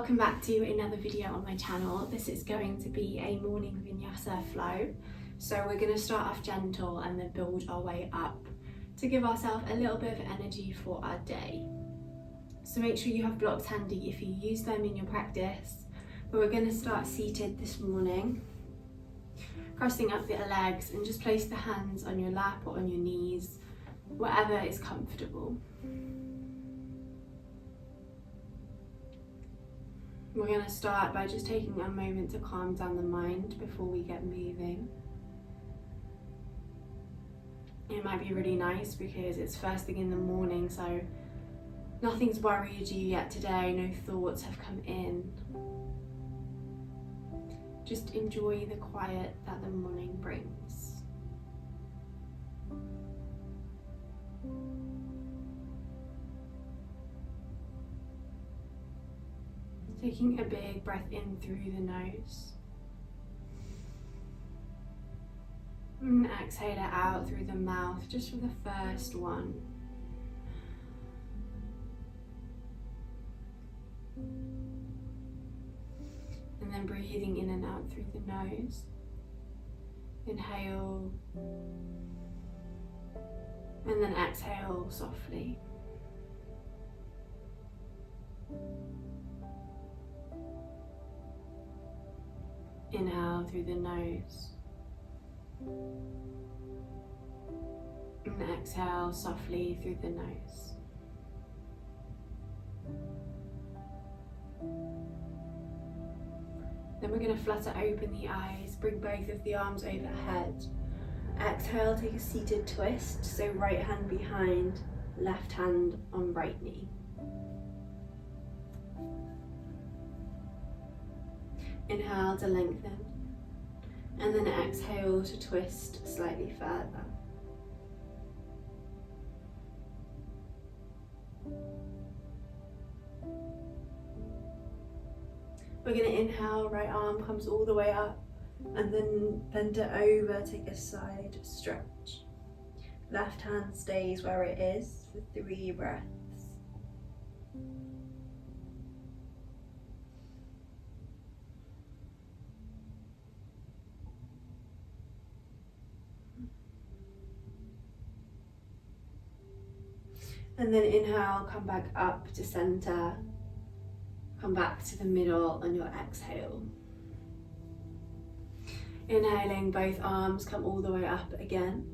welcome back to another video on my channel. This is going to be a morning vinyasa flow. So we're going to start off gentle and then build our way up to give ourselves a little bit of energy for our day. So make sure you have blocks handy if you use them in your practice. But we're going to start seated this morning, crossing up the legs, and just place the hands on your lap or on your knees, whatever is comfortable. We're going to start by just taking a moment to calm down the mind before we get moving. It might be really nice because it's first thing in the morning, so nothing's worried you yet today, no thoughts have come in. Just enjoy the quiet that the morning brings. Taking a big breath in through the nose. And exhale it out through the mouth, just for the first one. And then breathing in and out through the nose. Inhale. And then exhale softly. Inhale through the nose. And exhale softly through the nose. Then we're going to flutter open the eyes, bring both of the arms overhead. Exhale, take a seated twist, so right hand behind, left hand on right knee. Inhale to lengthen, and then exhale to twist slightly further. We're going to inhale, right arm comes all the way up, and then bend it over, take a side stretch. Left hand stays where it is for 3 breaths. And then inhale, come back up to center. Come back to the middle on your exhale. Inhaling, both arms come all the way up again.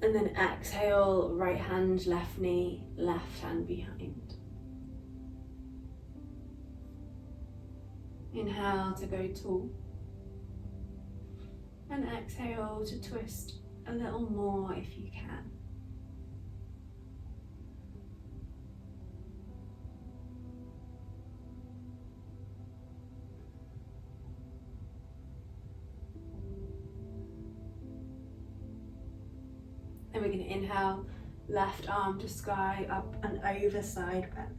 And then exhale, right hand, left knee, left hand behind. Inhale to go tall. And exhale to twist a little more if you can. Then we're going to inhale, left arm to sky, up and over, side bend.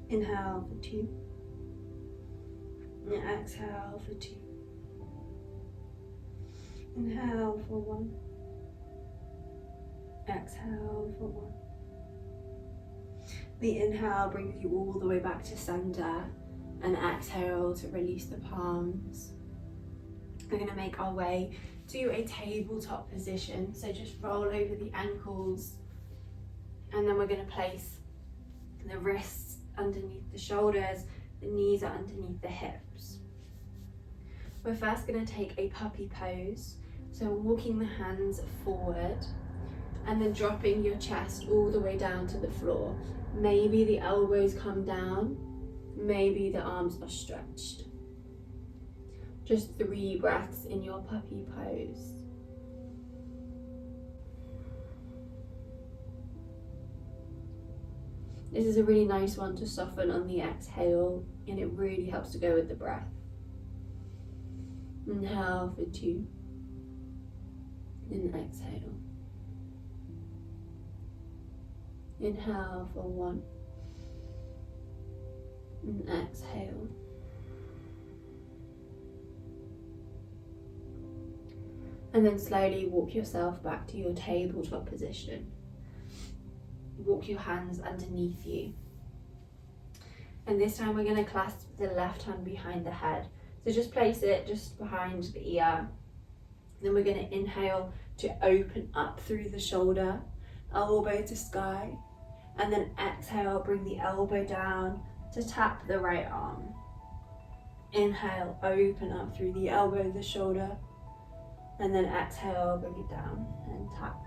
Inhale for 2. And exhale for 2. Inhale for 1. Exhale for 1. The inhale brings you all the way back to center, and exhale to release the palms. We're going to make our way to a tabletop position, so just roll over the ankles, and then we're going to place the wrists underneath the shoulders, the knees are underneath the hips. We're first going to take a puppy pose, so walking the hands forward, and then dropping your chest all the way down to the floor. Maybe the elbows come down, maybe the arms are stretched. Just 3 breaths in your puppy pose. This is a really nice one to soften on the exhale, and it really helps to go with the breath. Inhale for 2, and exhale. Inhale for 1, and exhale. And then slowly walk yourself back to your tabletop position. Walk your hands underneath you. And this time we're going to clasp the left hand behind the head. So just place it just behind the ear. Then we're going to inhale to open up through the shoulder, elbow to sky. And then exhale, bring the elbow down to tap the right arm. Inhale, open up through the elbow, the shoulder. And then exhale, bring it down and tap.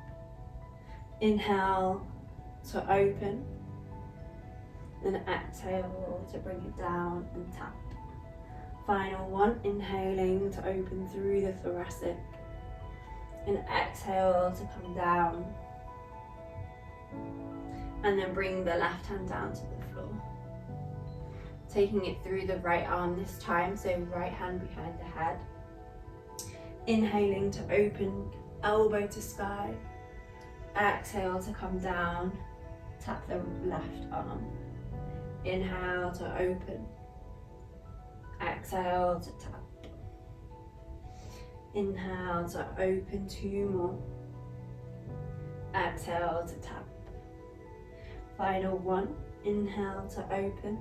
Inhale to open. Then exhale to bring it down and tap. Final one, inhaling to open through the thoracic. And exhale to come down. And then bring the left hand down to the floor. Taking it through the right arm this time, so right hand behind the head. Inhaling to open, elbow to sky. Exhale to come down, tap the left arm. Inhale to open. Exhale to tap. Inhale to open, 2 more. Exhale to tap. Final one, inhale to open.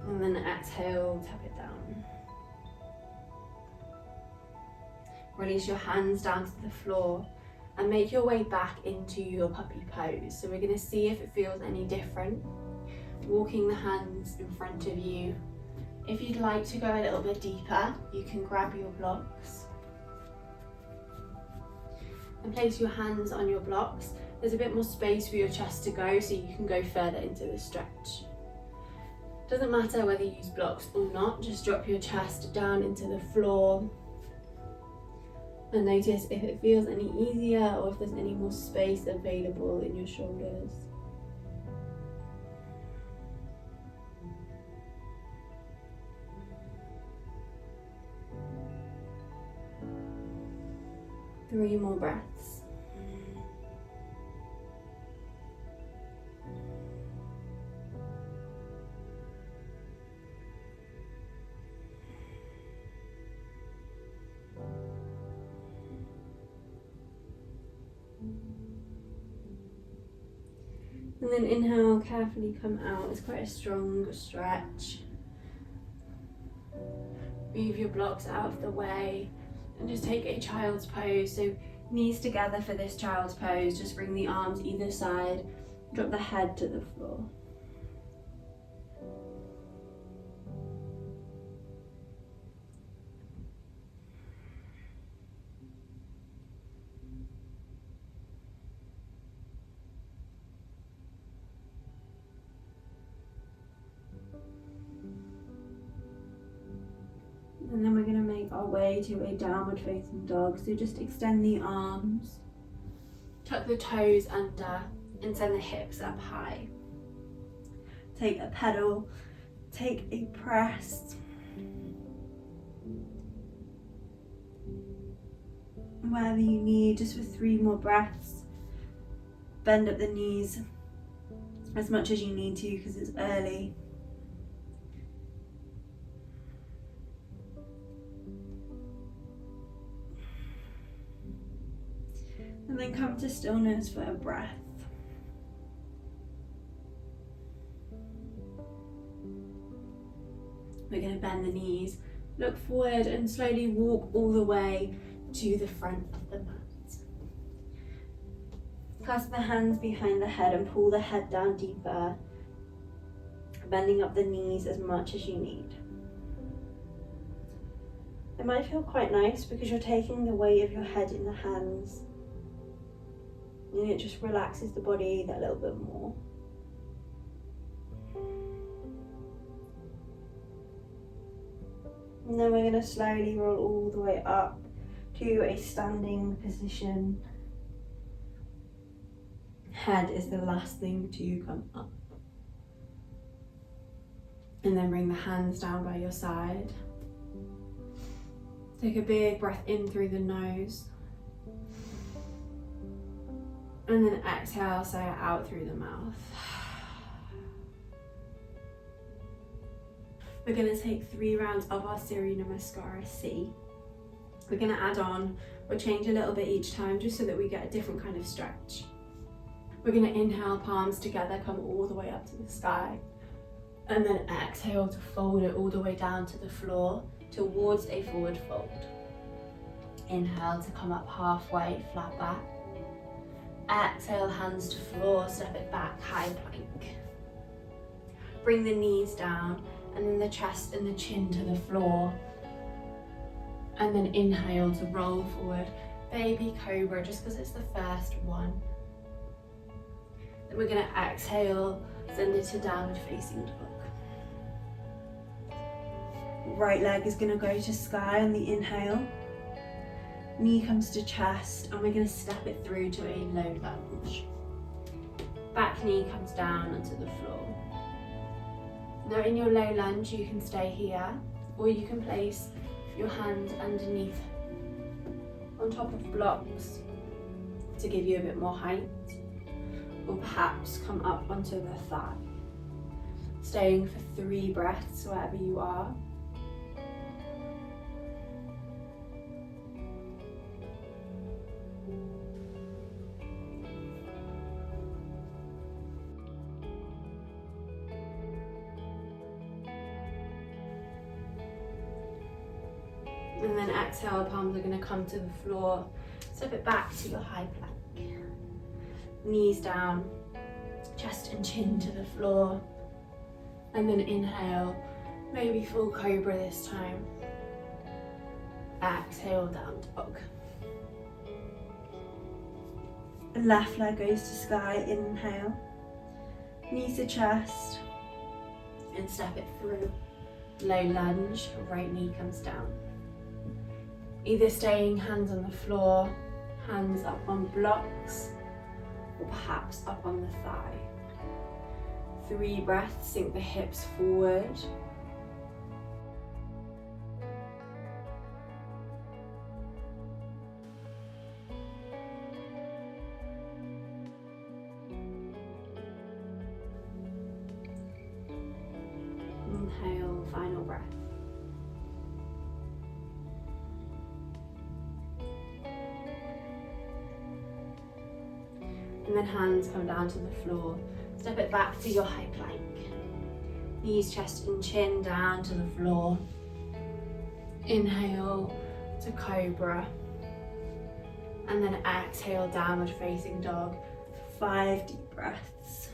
And then exhale, tap it down. Release your hands down to the floor and make your way back into your puppy pose. So we're going to see if it feels any different. Walking the hands in front of you. If you'd like to go a little bit deeper, you can grab your blocks and place your hands on your blocks. There's a bit more space for your chest to go, so you can go further into the stretch. Doesn't matter whether you use blocks or not, just drop your chest down into the floor and notice if it feels any easier or if there's any more space available in your shoulders. Three more breaths. And then inhale, carefully come out. It's quite a strong stretch. Move your blocks out of the way and just take a child's pose. So knees together for this child's pose. Just bring the arms either side. Drop the head to the floor. And then we're going to make our way to a downward facing dog. So just extend the arms, tuck the toes under and send the hips up high. Take a pedal, take a press. Wherever you need, just for 3 more breaths. Bend up the knees as much as you need to because it's early. And then come to stillness for a breath. We're going to bend the knees, look forward and slowly walk all the way to the front of the mat. Clasp the hands behind the head and pull the head down deeper, bending up the knees as much as you need. It might feel quite nice because you're taking the weight of your head in the hands. And it just relaxes the body that little bit more. And then we're going to slowly roll all the way up to a standing position. Head is the last thing to come up. And then bring the hands down by your side. Take a big breath in through the nose. And then exhale, say it out through the mouth. We're going to take 3 rounds of our Surya Namaskara C. We're going to add on We'll change a little bit each time just so that we get a different kind of stretch. We're going to inhale, palms together, come all the way up to the sky. And then exhale to fold it all the way down to the floor towards a forward fold. Inhale to come up halfway, flat back. Exhale, hands to floor, step it back, high plank. Bring the knees down and then the chest and the chin to the floor. And then inhale to roll forward, baby cobra, just because it's the first one. Then we're going to exhale, send it to downward facing dog. Right leg is going to go to sky on the inhale. Knee comes to chest and we're going to step it through to a low lunge. Back knee comes down onto the floor. Now in your low lunge you can stay here, or you can place your hands underneath on top of blocks to give you a bit more height, or perhaps come up onto the thigh. Staying for 3 breaths wherever you are. And then exhale, palms are going to come to the floor. Step it back to your high plank. Knees down, chest and chin to the floor. And then inhale, maybe full cobra this time. Exhale, down dog. Left leg goes to sky, inhale. Knees to chest. And step it through. Low lunge, right knee comes down. Either staying hands on the floor, hands up on blocks, or perhaps up on the thigh. 3 breaths, sink the hips forward. Inhale, final breath. And then hands come down to the floor. Step it back to your high plank. Knees, chest and chin down to the floor. Inhale to cobra. And then exhale, downward facing dog. 5 deep breaths.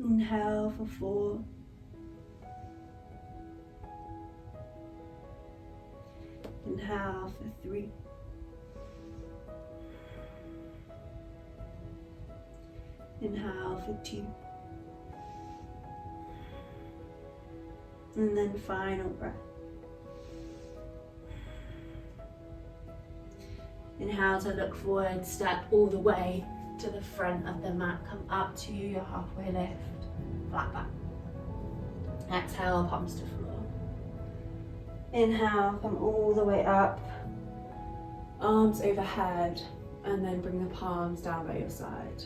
Inhale for 4. Inhale for 3. Inhale for 2. And then final breath. Inhale to look forward, step all the way to the front of the mat. Come up to your halfway lift, flat back. Exhale, palms to floor. Inhale, come all the way up, arms overhead, and then bring the palms down by your side.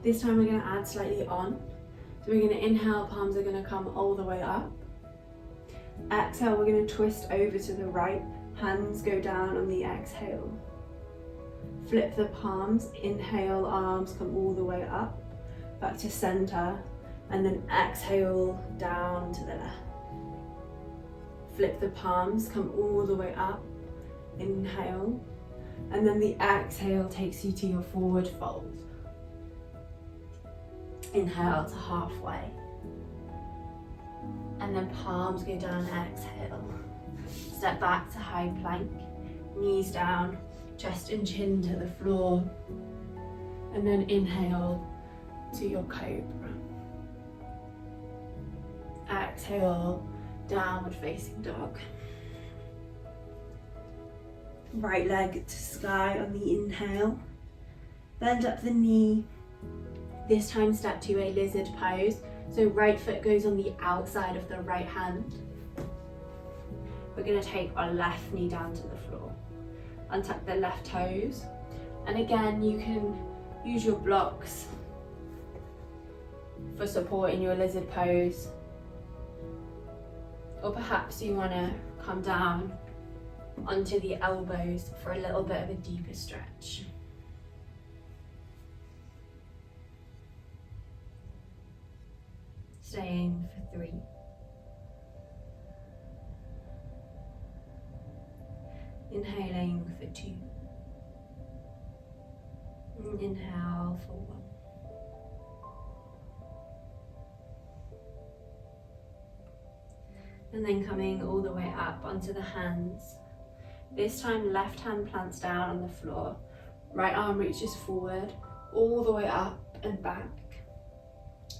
This time we're going to add slightly on. So we're going to inhale, palms are going to come all the way up. Exhale, we're going to twist over to the right, hands go down on the exhale. Flip the palms, inhale, arms come all the way up, back to center, and then exhale down to the left. Flip the palms, come all the way up, inhale, and then the exhale takes you to your forward fold. Inhale to halfway, and then palms go down, exhale. Step back to high plank, knees down, chest and chin to the floor, and then inhale to your cobra. Exhale, downward facing dog. Right leg to sky on the inhale. Bend up the knee. This time step to a lizard pose. So right foot goes on the outside of the right hand. We're going to take our left knee down to the floor. Untuck the left toes. And again, you can use your blocks for support in your lizard pose. Or perhaps you want to come down onto the elbows for a little bit of a deeper stretch. Staying for 3. Inhaling for 2. And inhale for 1. And then coming all the way up onto the hands. This time left hand plants down on the floor, right arm reaches forward, all the way up and back.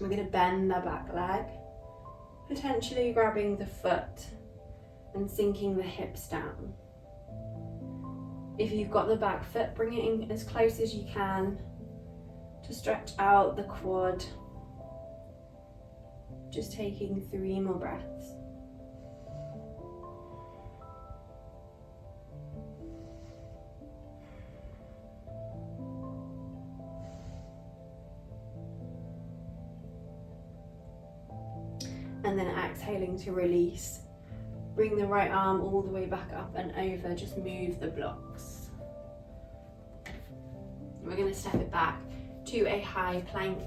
We're going to bend the back leg, potentially grabbing the foot and sinking the hips down. If you've got the back foot, bring it in as close as you can to stretch out the quad. Just taking 3 more breaths. And then exhaling to release. Bring the right arm all the way back up and over, just move the blocks. We're going to step it back to a high plank.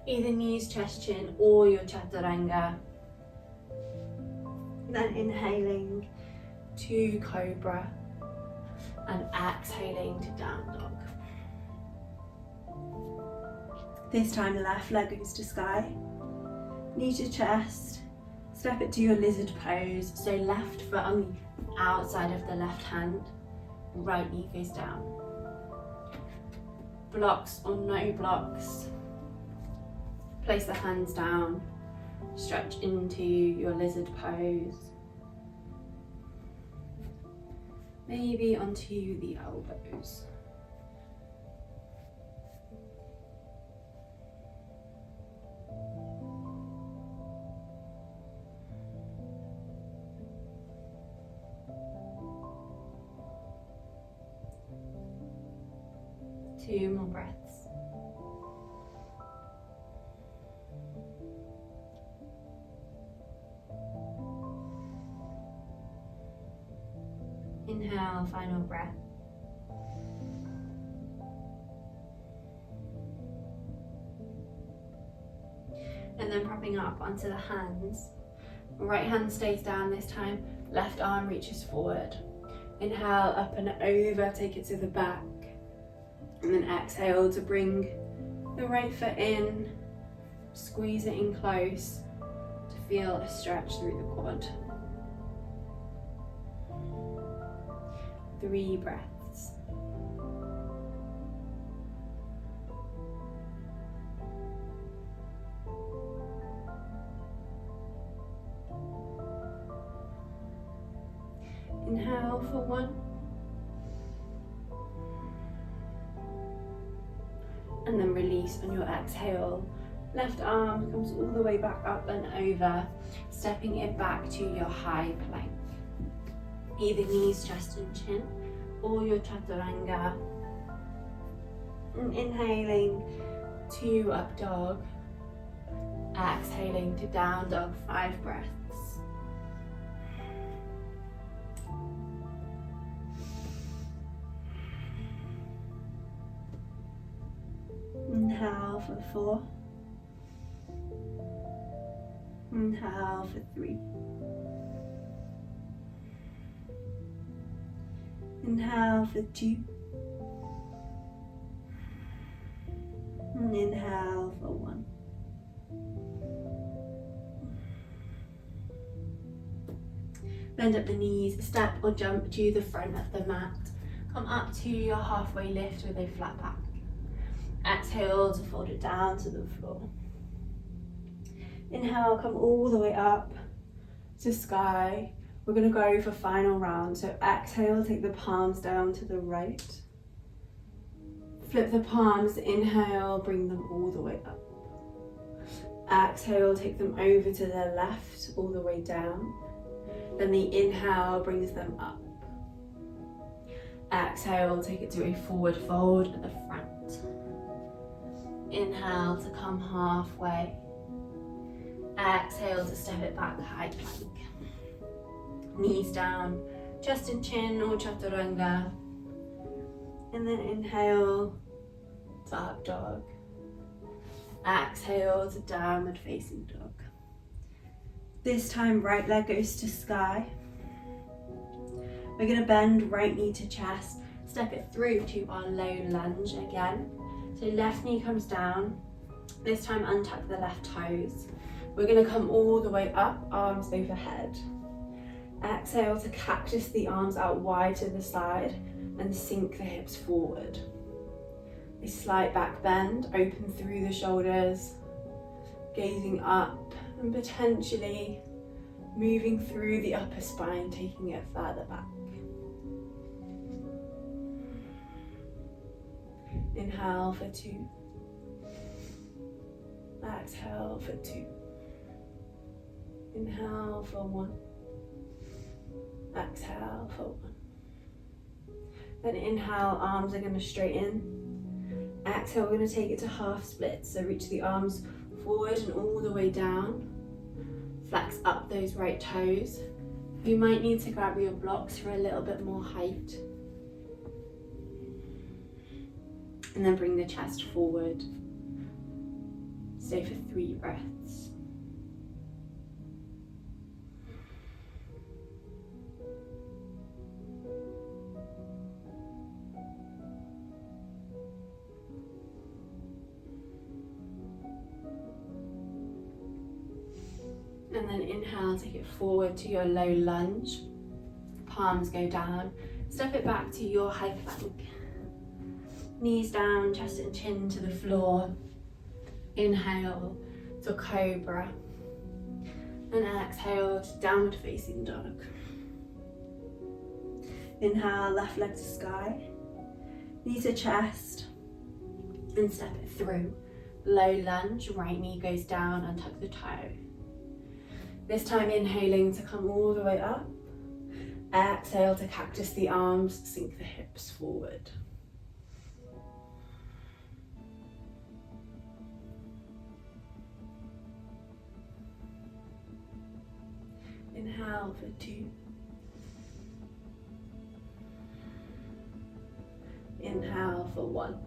Either knees, chest, chin, or your chaturanga. Then inhaling to cobra and exhaling to down dog. This time left leg goes to sky. Knee to chest, step it to your lizard pose. So left foot on the outside of the left hand, right knee goes down. Blocks or no blocks, place the hands down, stretch into your lizard pose. Maybe onto the elbows. Two more breaths. Inhale, final breath. And then propping up onto the hands. Right hand stays down this time, left arm reaches forward. Inhale, up and over, take it to the back. And then exhale to bring the right foot in, squeeze it in close to feel a stretch through the quad. 3 breaths. Inhale for 1. And then release on your exhale. Left arm comes all the way back up and over, stepping it back to your high plank. Either knees, chest and chin, or your chaturanga. And inhaling to up dog. Exhaling to down dog, 5 breaths. Inhale for 4. Inhale for 3. Inhale for 2. And inhale for 1. Bend up the knees, step or jump to the front of the mat. Come up to your halfway lift with a flat back. Exhale to fold it down to the floor. Inhale, come all the way up to sky. We're going to go for final round. So exhale, take the palms down to the right. Flip the palms, inhale, bring them all the way up. Exhale, take them over to the left, all the way down. Then the inhale brings them up. Exhale, take it to a forward fold at the front. Inhale to come halfway. Exhale to step it back, high plank. Knees down, chest and chin or chaturanga. And then inhale to up dog. Exhale to downward facing dog. This time right leg goes to sky. We're going to bend right knee to chest, step it through to our low lunge again. So left knee comes down, this time untuck the left toes. We're going to come all the way up, arms overhead. Exhale to cactus the arms out wide to the side and sink the hips forward. A slight back bend, open through the shoulders, gazing up and potentially moving through the upper spine, taking it further back. Inhale for 2. Exhale for 2. Inhale for 1. Exhale for 1. Then inhale, arms are going to straighten. Exhale, we're going to take it to half splits. So reach the arms forward and all the way down. Flex up those right toes. You might need to grab your blocks for a little bit more height. And then bring the chest forward. Stay for 3 breaths. And then inhale, take it forward to your low lunge. Palms go down. Step it back to your high plank. Knees down, chest and chin to the floor. Inhale to cobra. And exhale to downward facing dog. Inhale, left leg to sky. Knee to chest. And step it through. Low lunge, right knee goes down and tuck the toe. This time inhaling to come all the way up. Exhale to cactus the arms, sink the hips forward. Inhale for 2. Inhale for 1.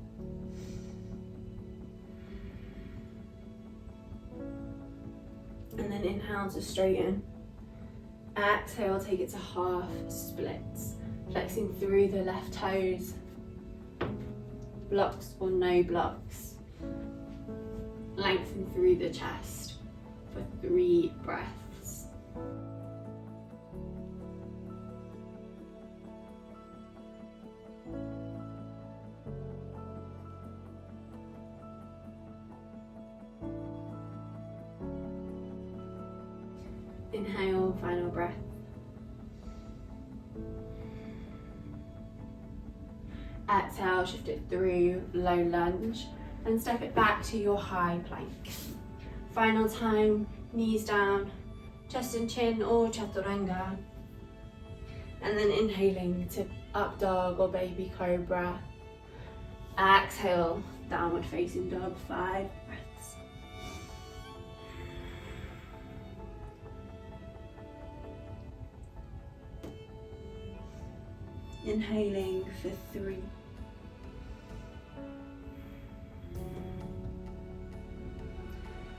And then inhale to straighten. Exhale, take it to half splits. Flexing through the left toes. Blocks or no blocks. Lengthen through the chest for 3 breaths. Inhale, final breath. Exhale, shift it through low lunge and step it back to your high plank. Final time, knees down, chest and chin or chaturanga. And then inhaling to up dog or baby cobra. Exhale, downward facing dog, 5 breaths. Inhaling for 3.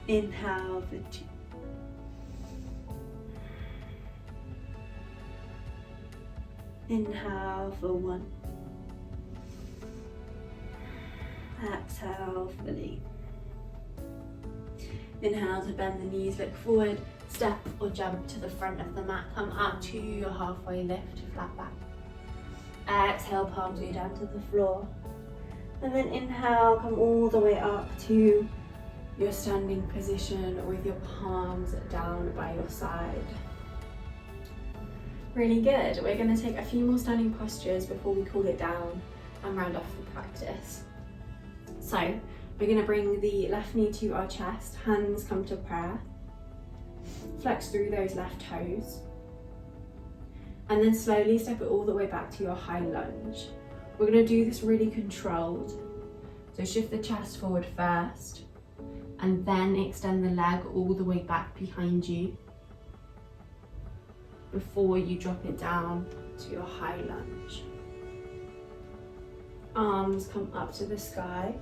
Inhale for 2. Inhale for 1. Exhale fully. Inhale to bend the knees, look forward, step or jump to the front of the mat, come up to your halfway lift, flat back. Exhale, palms go down to the floor. And then inhale, come all the way up to your standing position with your palms down by your side. Really good. We're going to take a few more standing postures before we cool it down and round off the practice. So we're going to bring the left knee to our chest, hands come to prayer. Flex through those left toes. And then slowly step it all the way back to your high lunge. We're going to do this really controlled. So shift the chest forward first and then extend the leg all the way back behind you before you drop it down to your high lunge. Arms come up to the sky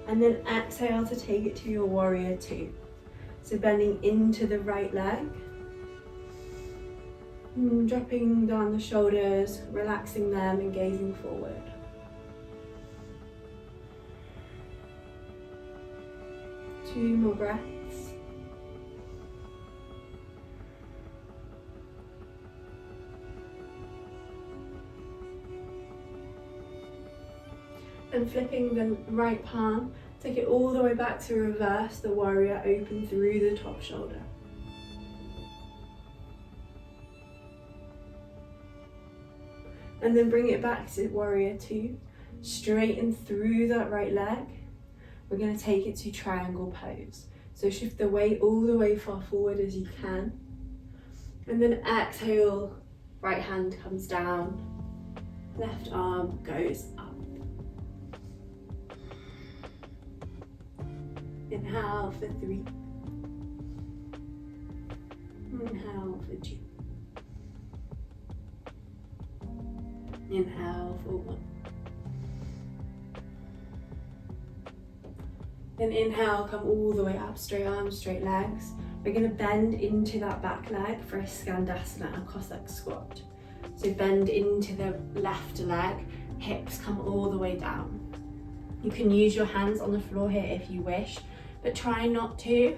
and then exhale to take it to your warrior two. So bending into the right leg, dropping down the shoulders, relaxing them and gazing forward. Two more breaths. And flipping the right palm, take it all the way back to reverse the warrior, open through the top shoulder. And then bring it back to warrior two, straighten through that right leg. We're going to take it to triangle pose. So shift the weight all the way far forward as you can. And then exhale, right hand comes down, left arm goes up. Inhale for 3. Inhale for 2. Inhale for 1. Then inhale, come all the way up, straight arms, straight legs. We're going to bend into that back leg for a Skandasana, a Cossack squat. So bend into the left leg, hips come all the way down. You can use your hands on the floor here if you wish, but try not to.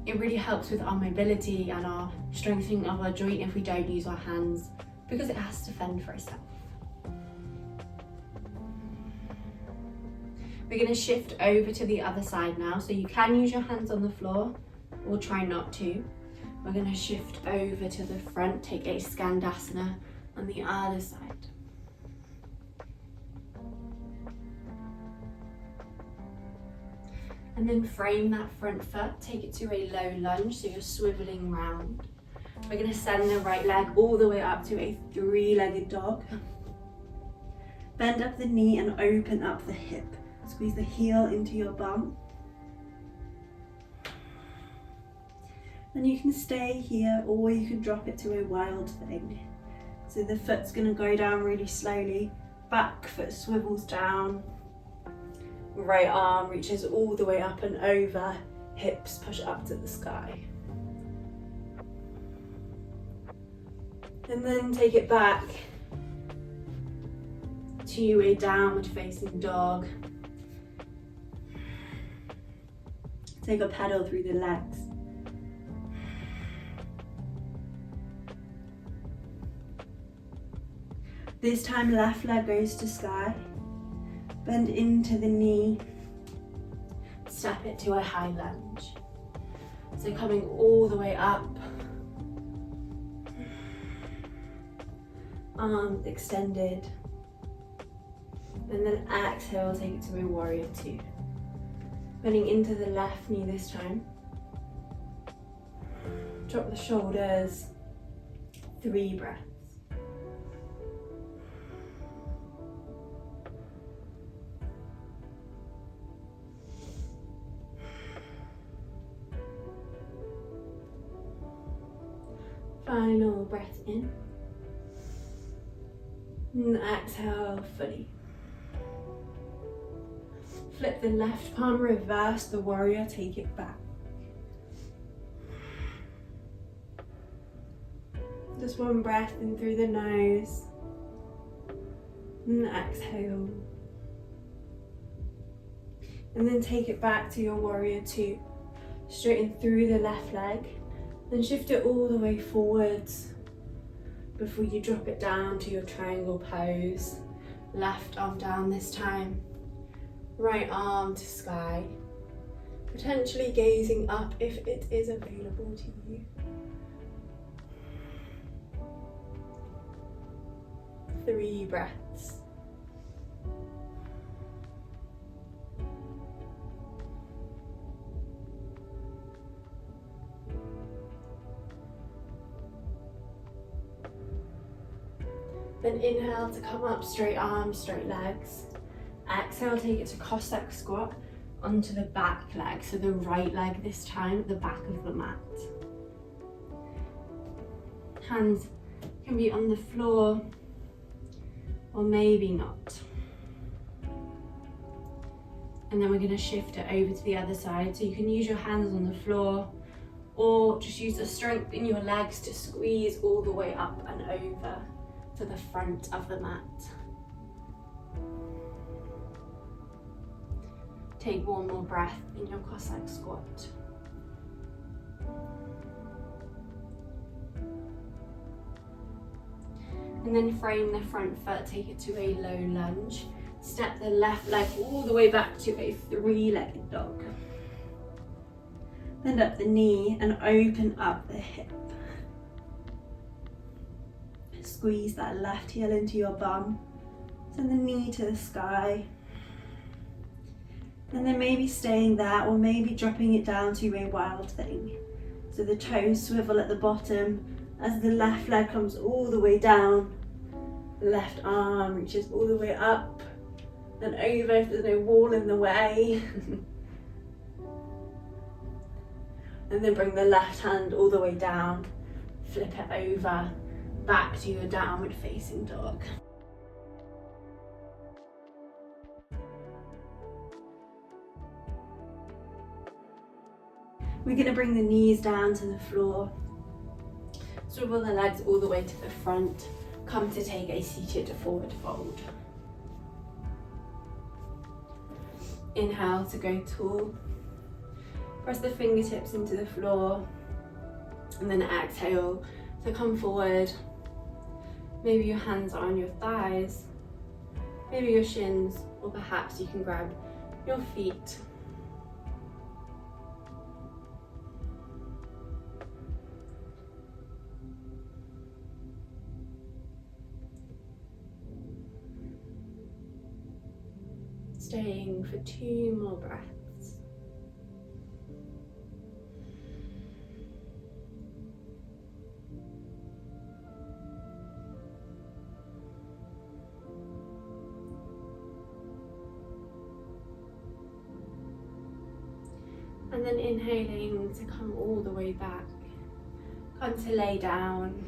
It really helps with our mobility and our strengthening of our joint if we don't use our hands, because it has to fend for itself. We're going to shift over to the other side now, so you can use your hands on the floor or try not to. We're going to shift over to the front, take a Skandasana on the other side. And then frame that front foot, take it to a low lunge, so you're swiveling round. We're going to send the right leg all the way up to a 3-legged dog. Bend up the knee and open up the hip. Squeeze the heel into your bum. And you can stay here or you can drop it to a wild thing. So the foot's going to go down really slowly. Back foot swivels down. Right arm reaches all the way up and over. Hips push up to the sky. And then take it back to a downward facing dog. Take a pedal through the legs. This time left leg goes to sky. Bend into the knee. Step it to a high lunge. So coming all the way up. Arms extended. And then exhale, take it to a warrior two. Bending into the left knee this time. Drop the shoulders. 3 breaths. Final breath in. And exhale fully. Flip the left palm, reverse the warrior, take it back. Just one breath in through the nose. And exhale. And then take it back to your warrior two. Straighten through the left leg. Then shift it all the way forwards before you drop it down to your triangle pose. Left arm down this time. Right arm to sky. Potentially gazing up if it is available to you. Three breaths. Then inhale to come up, straight arms, straight legs. Exhale, take it to Cossack squat onto the back leg, so the right leg this time at the back of the mat. Hands can be on the floor or maybe not. And then we're going to shift it over to the other side, so you can use your hands on the floor or just use the strength in your legs to squeeze all the way up and over to the front of the mat. Take one more breath in your Cossack squat. And then frame the front foot, take it to a low lunge. Step the left leg all the way back to a three-legged dog. Bend up the knee and open up the hip. Squeeze that left heel into your bum. Send the knee to the sky. And then maybe staying there or maybe dropping it down to a wild thing. So the toes swivel at the bottom as the left leg comes all the way down. The left arm reaches all the way up and over if there's no wall in the way. And then bring the left hand all the way down. Flip it over, back to your downward facing dog. We're going to bring the knees down to the floor. Swivel the legs all the way to the front. Come to take a seated forward fold. Inhale to go tall. Press the fingertips into the floor. And then exhale to come forward. Maybe your hands are on your thighs. Maybe your shins, or perhaps you can grab your feet. Staying for 2 more breaths. And then inhaling to come all the way back. Come to lay down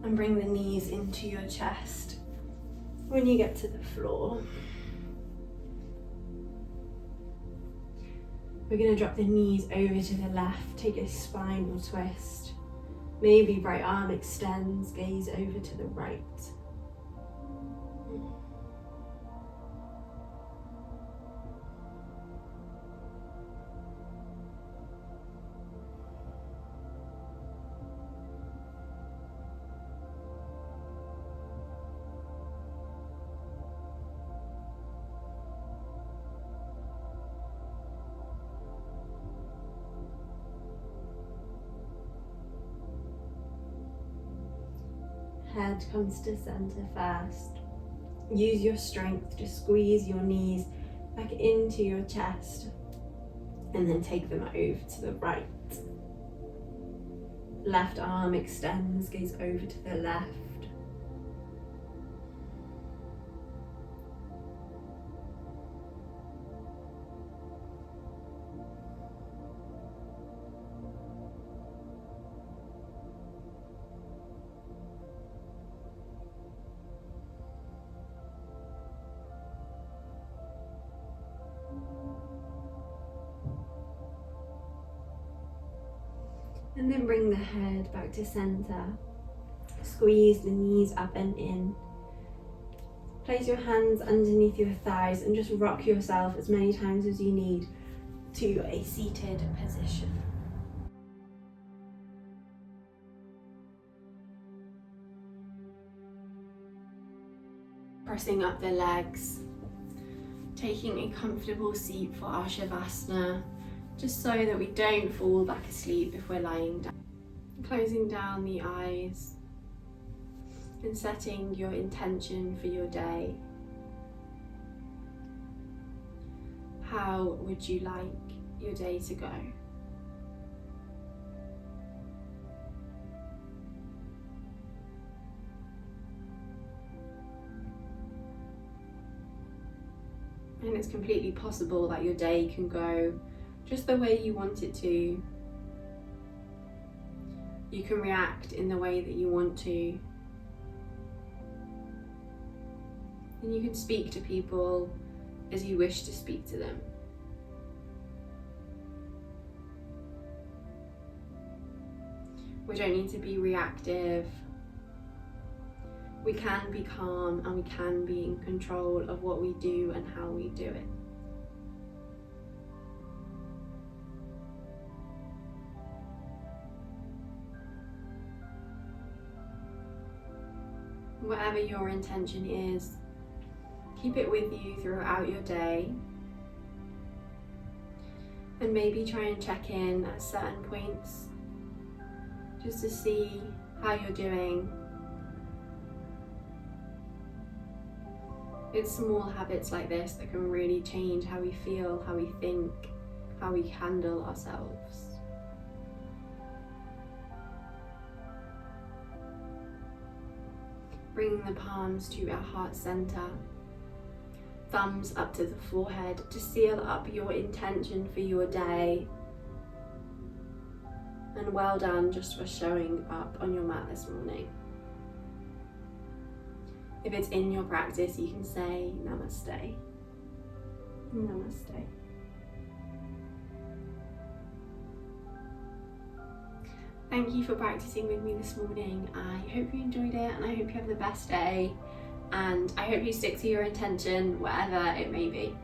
and bring the knees into your chest when you get to the floor. We're going to drop the knees over to the left, take a spinal twist. Maybe right arm extends, gaze over to the right. Head comes to center first. Use your strength to squeeze your knees back into your chest and then take them over to the right. Left arm extends, gaze over to the left. And then bring the head back to center. Squeeze the knees up and in. Place your hands underneath your thighs and just rock yourself as many times as you need to a seated position. Pressing up the legs. Taking a comfortable seat for our Shavasana, just so that we don't fall back asleep if we're lying down. Closing down the eyes and setting your intention for your day. How would you like your day to go? And it's completely possible that your day can go just the way you want it to. You can react in the way that you want to. And you can speak to people as you wish to speak to them. We don't need to be reactive. We can be calm and we can be in control of what we do and how we do it. Whatever your intention is, keep it with you throughout your day. And maybe try and check in at certain points just to see how you're doing. It's small habits like this that can really change how we feel, how we think, how we handle ourselves. Bringing the palms to our heart center, thumbs up to the forehead to seal up your intention for your day. And well done just for showing up on your mat this morning. If it's in your practice, you can say namaste. Namaste. Thank you for practicing with me this morning. I hope you enjoyed it and I hope you have the best day, and I hope you stick to your intention, whatever it may be.